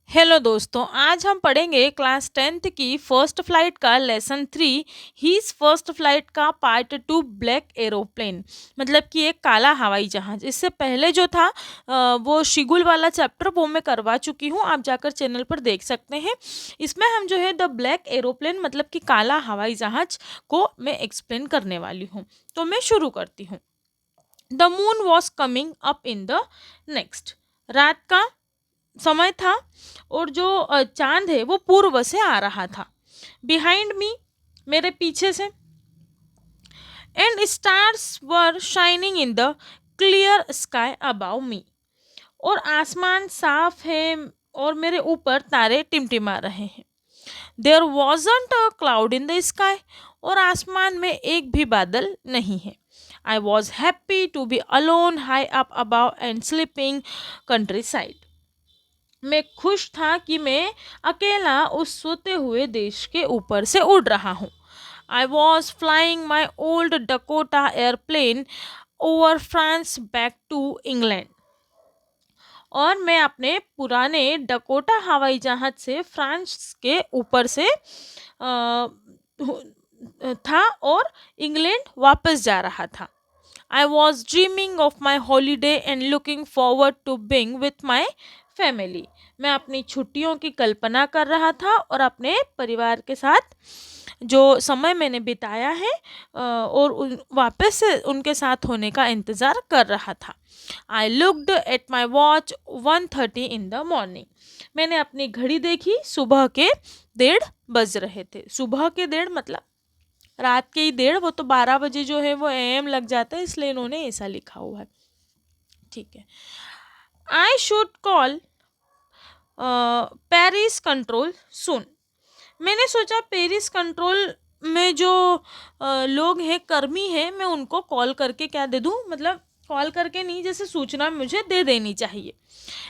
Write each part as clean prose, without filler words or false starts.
Hello दोस्तों, आज हम पढ़ेंगे क्लास 10th की फर्स्ट फ्लाइट का लेसन 3 हीज फर्स्ट फ्लाइट का पार्ट 2 ब्लैक एरोप्लेन। मतलब कि एक काला हवाई जहाज। इससे पहले जो था वो शिगुल वाला चैप्टर वो मैं करवा चुकी हूँ, आप जाकर चैनल पर देख सकते हैं। इसमें हम जो है द ब्लैक एरोप्लेन मतलब कि काला हवाई जहाज को मैं एक्सप्लेन करने वाली हूँ। तो मैं शुरू करती हूँ। The moon was coming up in the next. रात का समय था और जो चांद है वो पूर्व से आ रहा था। बिहाइंड मी, मेरे पीछे से, and stars were shining in the clear sky above me. और आसमान साफ है और मेरे ऊपर तारे टिमटिमा रहे हैं। There wasn't a cloud in the sky. और आसमान में एक भी बादल नहीं है। I was happy to be alone high up above and sleeping countryside. मैं खुश था कि मैं अकेला उस सोते हुए देश के ऊपर से उड़ रहा हूँ। I was flying my old Dakota airplane over France back to England. और मैं अपने पुराने डकोटा हवाई जहाज से फ्रांस के ऊपर से था और इंग्लैंड वापस जा रहा था। I was dreaming of my holiday and looking forward to being with my family. मैं अपनी छुट्टियों की कल्पना कर रहा था और अपने परिवार के साथ जो समय मैंने बिताया है और वापस से उनके साथ होने का इंतज़ार कर रहा था। I looked at my watch 1:30 in the morning. मैंने अपनी घड़ी देखी, सुबह के 1:30 बज रहे थे। सुबह के 1:30 मतलब रात के ही 1:30, वो तो 12 बजे जो है वो एम लग जाता है, इसलिए इन्होंने ऐसा लिखा हुआ है। ठीक है। I should call Paris control soon. मैंने सोचा पेरिस कंट्रोल में जो लोग हैं, कर्मी हैं, मैं उनको कॉल करके क्या दे दूँ, मतलब कॉल करके नहीं, जैसे सूचना मुझे दे देनी चाहिए।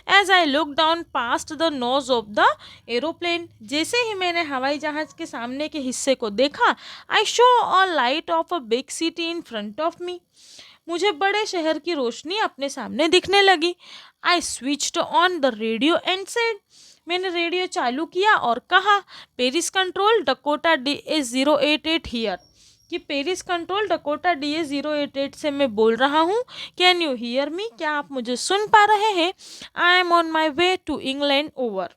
As I look down past the nose of the aeroplane. जैसे ही मैंने हवाई जहाज के सामने के हिस्से को देखा, I saw a light of a big city in front of me. मुझे बड़े शहर की रोशनी अपने सामने दिखने लगी। I switched on the radio and said. मैंने रेडियो चालू किया और कहा, Paris control Dakota DA088 here. कि पेरिस कंट्रोल डकोटा DA088 से मैं बोल रहा हूँ। Can you hear me? क्या आप मुझे सुन पा रहे हैं? I am on my way to England over.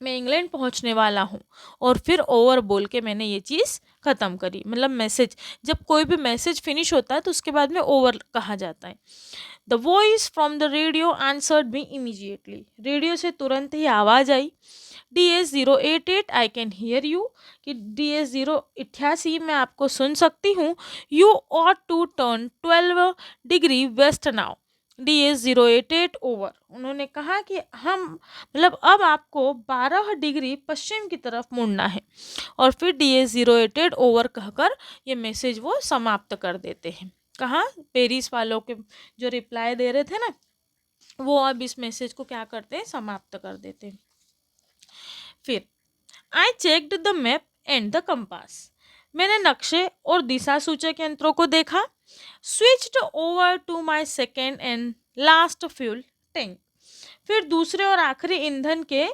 मैं इंग्लैंड पहुंचने वाला हूँ। और फिर ओवर बोल के मैंने ये चीज़ ख़त्म करी। मतलब मैसेज, जब कोई भी मैसेज फिनिश होता है तो उसके बाद में ओवर कहा जाता है। The voice from the radio answered me immediately. Radio से तुरंत ही आवाज़ आई, DS088 I can hear you. कि DS088 मैं आपको सुन सकती हूँ। You ought to turn 12 degree west now. DS088 over. उन्होंने कहा कि हम, मतलब अब आपको 12 डिग्री पश्चिम की तरफ मुड़ना है। और फिर DS088 ओवर कहकर ये मैसेज वो समाप्त कर देते हैं। कहाँ? पेरिस वालों के जो रिप्लाई दे रहे थे ना, वो अब इस मैसेज को क्या करते हैं, समाप्त कर देते हैं। फिर I checked the map and the compass. मैंने नक्शे और दिशा सूचक यंत्रों को देखा। Switched over to my second and last fuel tank. फिर दूसरे और आखिरी ईंधन के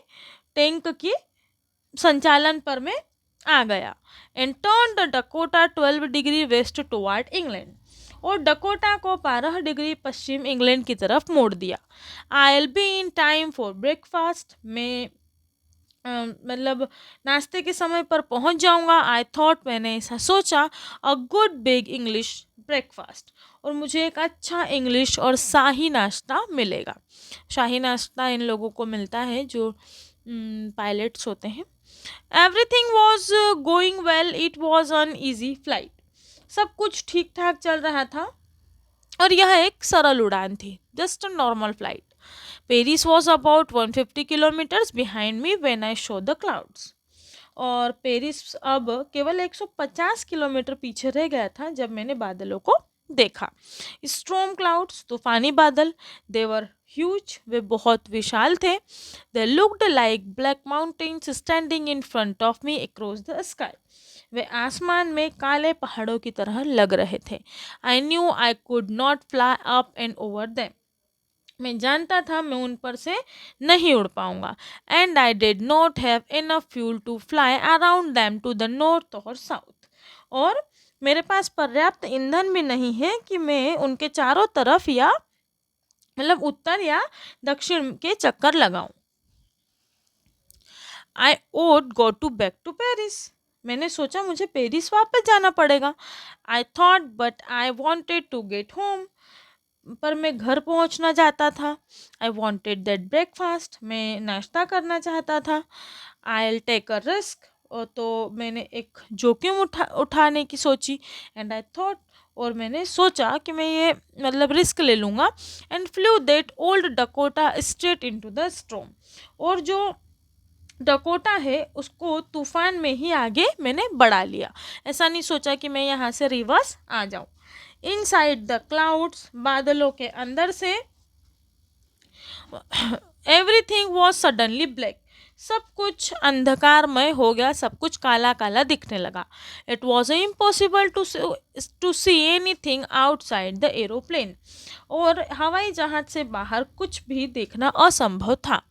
टैंक की संचालन पर मैं आ गया। And turn the Dakota 12 degree waste toward England. और डकोटा को 12 डिग्री पश्चिम इंग्लैंड की तरफ मोड़ दिया। I L be in time for breakfast. मैं मतलब नाश्ते के समय पर पहुंच जाऊंगा। आई थॉट, मैंने ऐसा सोचा। A good big English breakfast. और मुझे एक अच्छा इंग्लिश और शाही नाश्ता मिलेगा। शाही नाश्ता इन लोगों को मिलता है जो पायलट्स होते हैं। Everything was going well, it was an easy flight. सब कुछ ठीक ठाक चल रहा था और यह एक सरल उड़ान थी, just a normal flight. Paris was about 150 kilometres behind me when I show the clouds. और पेरिस अब केवल 150 किलोमीटर पीछे रह गया था जब मैंने बादलों को देखा। स्ट्रॉम क्लाउड्स, तूफानी बादल। देवर ह्यूज, वे बहुत विशाल थे। They looked like black mountains standing in front of me across the sky. वे आसमान में काले पहाड़ों की तरह लग रहे थे। I knew I could not fly up and over them. मैं जानता था मैं उन पर से नहीं उड़ पाऊंगा। And I did not have enough fuel to fly around them to the north or south. और मेरे पास पर्याप्त ईंधन भी नहीं है कि मैं उनके चारों तरफ या मतलब उत्तर या दक्षिण के चक्कर लगाऊं। I would go to back to Paris. मैंने सोचा मुझे पेरिस वापस जाना पड़ेगा। I thought but I wanted to get home. पर मैं घर पहुंचना चाहता था। I wanted that breakfast. मैं नाश्ता करना चाहता था। I take a risk. और तो मैंने एक जोखिम उठाने की सोची। एंड आई थॉट, और मैंने सोचा कि मैं ये मतलब रिस्क ले लूँगा। And flu that old Dakota straight into the storm. और जो डकोटा है उसको तूफान में ही आगे मैंने बढ़ा लिया। ऐसा नहीं सोचा कि मैं यहाँ से रिवर्स आ जाऊँ। इनसाइड द क्लाउड्स, बादलों के अंदर से, एवरीथिंग वॉज सडनली ब्लैक। सब कुछ अंधकारमय हो गया, सब कुछ काला काला दिखने लगा। It was impossible to see anything outside the aeroplane. और हवाई जहाज से बाहर कुछ भी देखना असंभव था।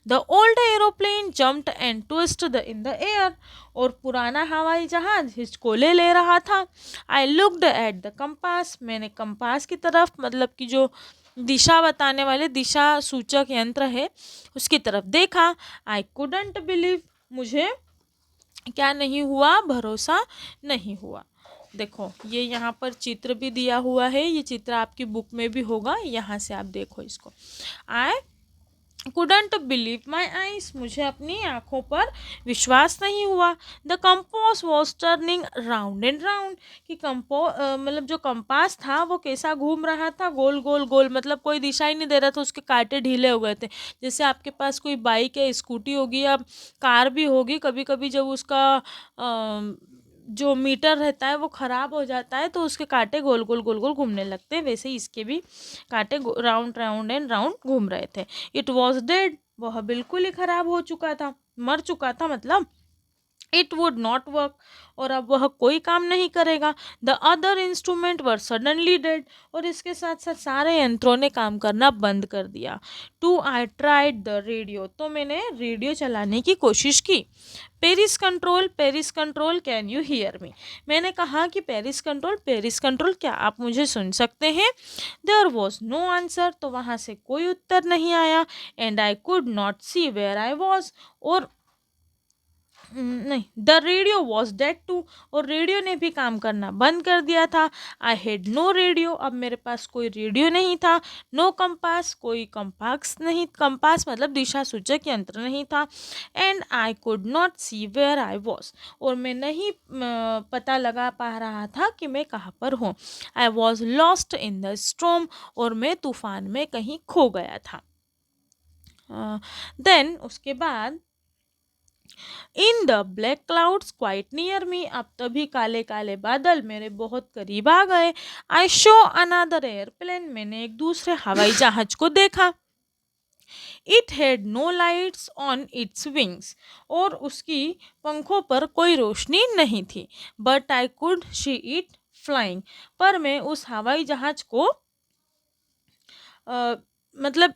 The old aeroplane jumped and twisted in the air. और पुराना हवाई जहाज हिचकोले ले रहा था। I looked at the compass. मैंने कंपास की तरफ, मतलब कि जो दिशा बताने वाले दिशा सूचक यंत्र है, उसकी तरफ देखा। I couldn't believe. मुझे क्या नहीं हुआ, भरोसा नहीं हुआ। देखो ये यहाँ पर चित्र भी दिया हुआ है, ये चित्र आपकी बुक में भी होगा, यहाँ से आप देखो इसको। I couldn't believe my eyes. मुझे अपनी आंखों पर विश्वास नहीं हुआ। The compass was turning round and round. कि मतलब जो कंपास था वो कैसा घूम रहा था, गोल गोल गोल, मतलब कोई दिशा ही नहीं दे रहा था, उसके कांटे ढीले हो गए थे। जैसे आपके पास कोई बाइक या स्कूटी होगी या कार भी होगी, कभी कभी जब उसका जो मीटर रहता है वो ख़राब हो जाता है तो उसके कांटे गोल गोल गोल गोल घूमने लगते हैं। वैसे ही इसके भी कांटे राउंड राउंड एंड राउंड घूम रहे थे। It was dead. वह बिल्कुल ही ख़राब हो चुका था, मर चुका था मतलब। It would not work. और अब वह कोई काम नहीं करेगा। The other instrument were suddenly dead. और इसके साथ साथ सारे यंत्रों ने काम करना बंद कर दिया। To I tried the radio. तो मैंने रेडियो चलाने की कोशिश की। Paris control can you hear me. मैंने कहा कि पेरिस कंट्रोल क्या आप मुझे सुन सकते हैं। There was no answer. तो वहाँ से कोई उत्तर नहीं आया। And I could not see where I was. और नहीं, the radio was dead too. और रेडियो ने भी काम करना बंद कर दिया था। I had no radio. अब मेरे पास कोई रेडियो नहीं था। No compass. कोई कंपास नहीं, कंपास मतलब दिशा सूचक यंत्र नहीं था। And I could not see where I was. और मैं नहीं पता लगा पा रहा था कि मैं कहाँ पर हूँ। I was lost in the storm. और मैं तूफान में कहीं खो गया था। देन उसके बाद, इन the black clouds quite near me. अब तभी काले काले बादल मेरे बहुत करीब आ गए। I saw another airplane. मैंने एक दूसरे हवाई जहाज को देखा। It had no lights on its wings. और उसकी पंखों पर कोई रोशनी नहीं थी। But I could see it flying. पर मैं उस हवाई जहाज को मतलब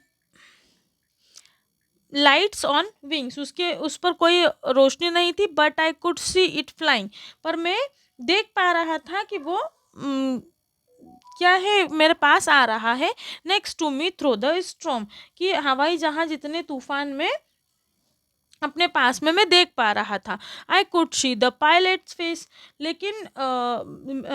लाइट्स ऑन विंग्स, उसके उस पर कोई रोशनी नहीं थी। But I could see it flying. पर मैं देख पा रहा था कि वो क्या है, मेरे पास आ रहा है। Next to me through the storm. कि हवाई जहाज इतने तूफान में अपने पास में मैं देख पा रहा था। I could see the pilots face. लेकिन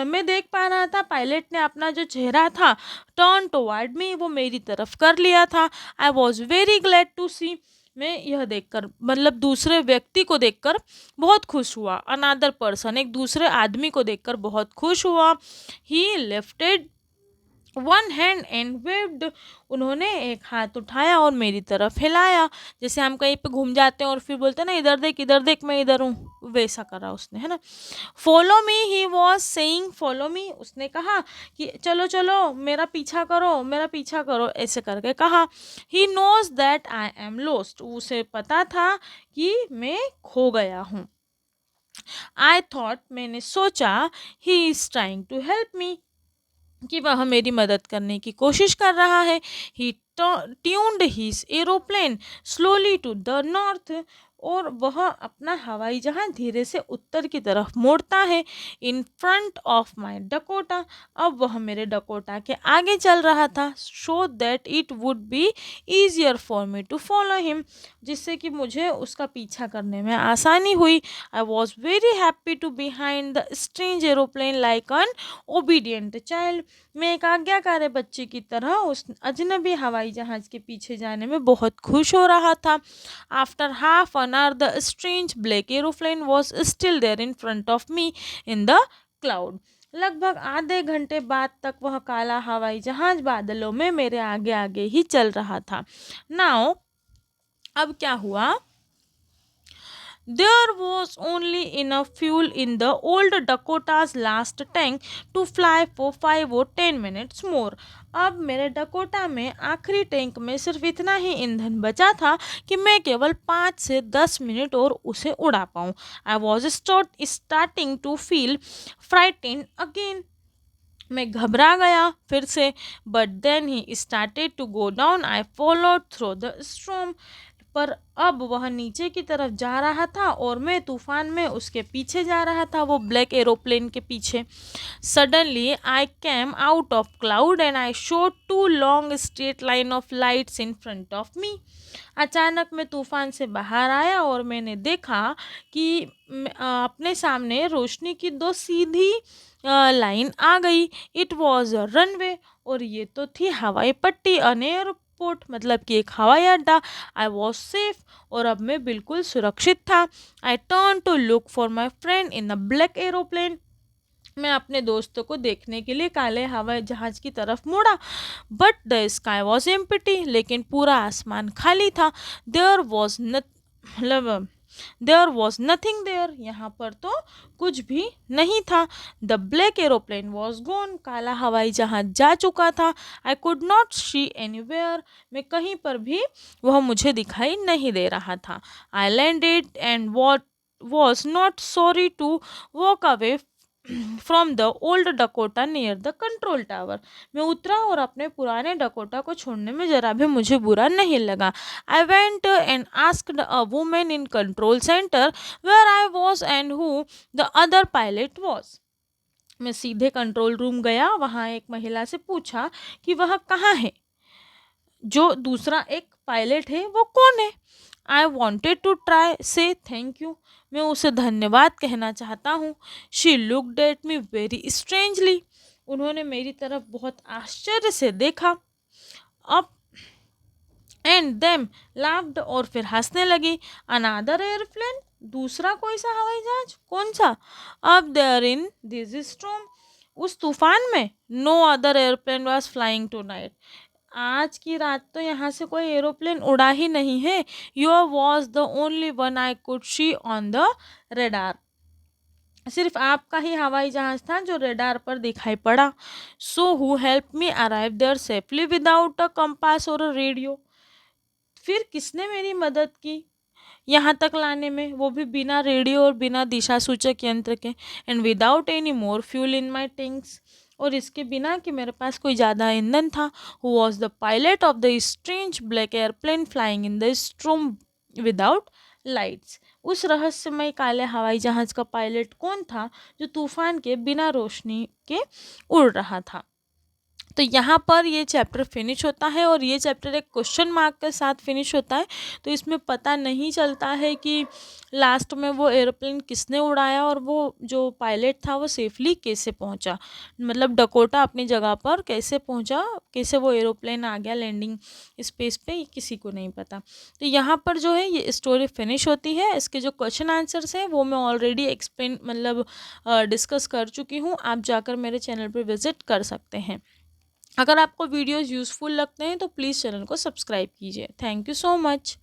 मैं देख पा रहा था पायलट ने अपना जो चेहरा था टर्न टुवर्ड मी, वो मेरी तरफ कर लिया था। I was very glad to see. मैं यह देखकर, मतलब दूसरे व्यक्ति को देखकर बहुत खुश हुआ। अनदर पर्सन, एक दूसरे आदमी को देखकर बहुत खुश हुआ। ही lifted one hand and waived. उन्होंने एक हाथ उठाया और मेरी तरफ हिलाया। जैसे हम कहीं पे घूम जाते हैं और फिर बोलते हैं ना, इधर देख मैं इधर हूँ, वैसा करा उसने, है ना। Follow me he was saying, follow me. उसने कहा कि चलो चलो मेरा पीछा करो, मेरा पीछा करो, ऐसे करके कहा। He knows that I am lost. उसे पता था कि मैं खो गया हूँ। आई थॉट, मैंने सोचा, he is trying to help me, कि वह मेरी मदद करने की कोशिश कर रहा है। ही tuned his aeroplane slowly to the north, और वह अपना हवाई जहाज धीरे से उत्तर की तरफ मोड़ता है। In front of my Dakota, अब वह मेरे डकोटा के आगे चल रहा था। So that it would be easier for me to follow him, जिससे कि मुझे उसका पीछा करने में आसानी हुई। I was very happy to behind the strange aeroplane like an obedient child, मैं एक आज्ञाकारी बच्चे की तरह उस अजनबी हवाई जहाज के पीछे जाने में बहुत खुश हो रहा था। After half an hour the strange black aeroplane was still there in front of me in the cloud, लगभग आधे घंटे बाद तक वह काला हवाई जहाज बादलों में मेरे आगे आगे ही चल रहा था। नाउ अब क्या हुआ, there was only enough fuel in the old Dakota's last tank to fly for 5 or 10 minutes more. अब मेरे डकोटा में आखिरी टैंक में सिर्फ इतना ही ईंधन बचा था कि मैं केवल 5 से 10 मिनट और उसे उड़ा पाऊँ। I was starting to feel frightened again, मैं घबरा गया फिर से। But then he started to go down, I followed through the storm, पर अब वह नीचे की तरफ जा रहा था और मैं तूफान में उसके पीछे जा रहा था, वो ब्लैक एरोप्लेन के पीछे। Suddenly I came out of cloud and I showed 2 long straight line of lights in front of मी। अचानक मैं तूफान से बाहर आया और मैंने देखा कि अपने सामने रोशनी की 2 सीधी लाइन आ गई। इट वॉज अ रनवे, और ये तो थी हवाई पट्टी, अन एयरपोर्ट, मतलब कि एक हवाई अड्डा। आई वॉज सेफ, और अब मैं बिल्कुल सुरक्षित था। I turn to look for my friend in the black aeroplane, मैं अपने दोस्तों को देखने के लिए काले हवाई जहाज की तरफ मुड़ा। But the sky was empty, लेकिन पूरा आसमान खाली था। देयर वॉज नथिंग देयर, यहाँ पर तो कुछ भी नहीं था। The black aeroplane was gone, काला हवाई जहाज जा चुका था। I could not see anywhere, मैं कहीं पर भी वह मुझे दिखाई नहीं दे रहा था। I landed and was not sorry to walk away from the old Dakota near the control tower, मैं उतरा और अपने पुराने डकोटा को छोड़ने में जरा भी मुझे बुरा नहीं लगा। I went and asked a woman in control centre where I was and who the other pilot was, मैं सीधे कंट्रोल रूम गया, वहाँ एक महिला से पूछा कि वह कहाँ है, जो दूसरा एक पायलट है वो कौन है। आई वॉन्टेड टू ट्राई से थैंक यू, मैं उसे धन्यवाद कहना चाहता हूँ। She looked at me very strangely, उन्होंने मेरी तरफ बहुत आश्चर्य से देखा। अब एंड देम लाफ्ड, और फिर हंसने लगी। अनादर एयरप्लेन, दूसरा कोई सा हवाई जहाज, कौन सा? अब देयर इन दिस स्टॉर्म, उस तूफान में। No other airplane was flying tonight, आज की रात तो यहाँ से कोई एरोप्लेन उड़ा ही नहीं है। Your was the only one I could C on the radar, सिर्फ आपका ही हवाई जहाज था जो रेडार पर दिखाई पड़ा। So who help me arrive there safely without a compass और अ रेडियो, फिर किसने मेरी मदद की यहाँ तक लाने में, वो भी बिना रेडियो और बिना दिशा सूचक यंत्र के। And without any more fuel in my tanks, और इसके बिना कि मेरे पास कोई ज़्यादा ईंधन था। Who was the pilot of the strange black airplane flying in the storm without lights, उस रहस्यमय काले हवाई जहाज का पायलट कौन था जो तूफान के बिना रोशनी के उड़ रहा था। तो यहाँ पर ये चैप्टर फिनिश होता है, और ये चैप्टर एक क्वेश्चन मार्क के साथ फिनिश होता है। तो इसमें पता नहीं चलता है कि लास्ट में वो एरोप्लेन किसने उड़ाया और वो जो पायलट था वो सेफली कैसे पहुँचा, मतलब डकोटा अपनी जगह पर कैसे पहुँचा, कैसे वो एरोप्लेन आ गया लैंडिंग स्पेस पे, ये किसी को नहीं पता। तो यहाँ पर जो है ये स्टोरी फिनिश होती है। इसके जो क्वेश्चन आंसर्स हैं वो मैं ऑलरेडी एक्सप्लेन मतलब डिस्कस कर चुकी हूँ, आप जाकर मेरे चैनल पर विजिट कर सकते हैं। अगर आपको वीडियोस यूज़फुल लगते हैं तो प्लीज़ चैनल को सब्सक्राइब कीजिए। Thank you so much.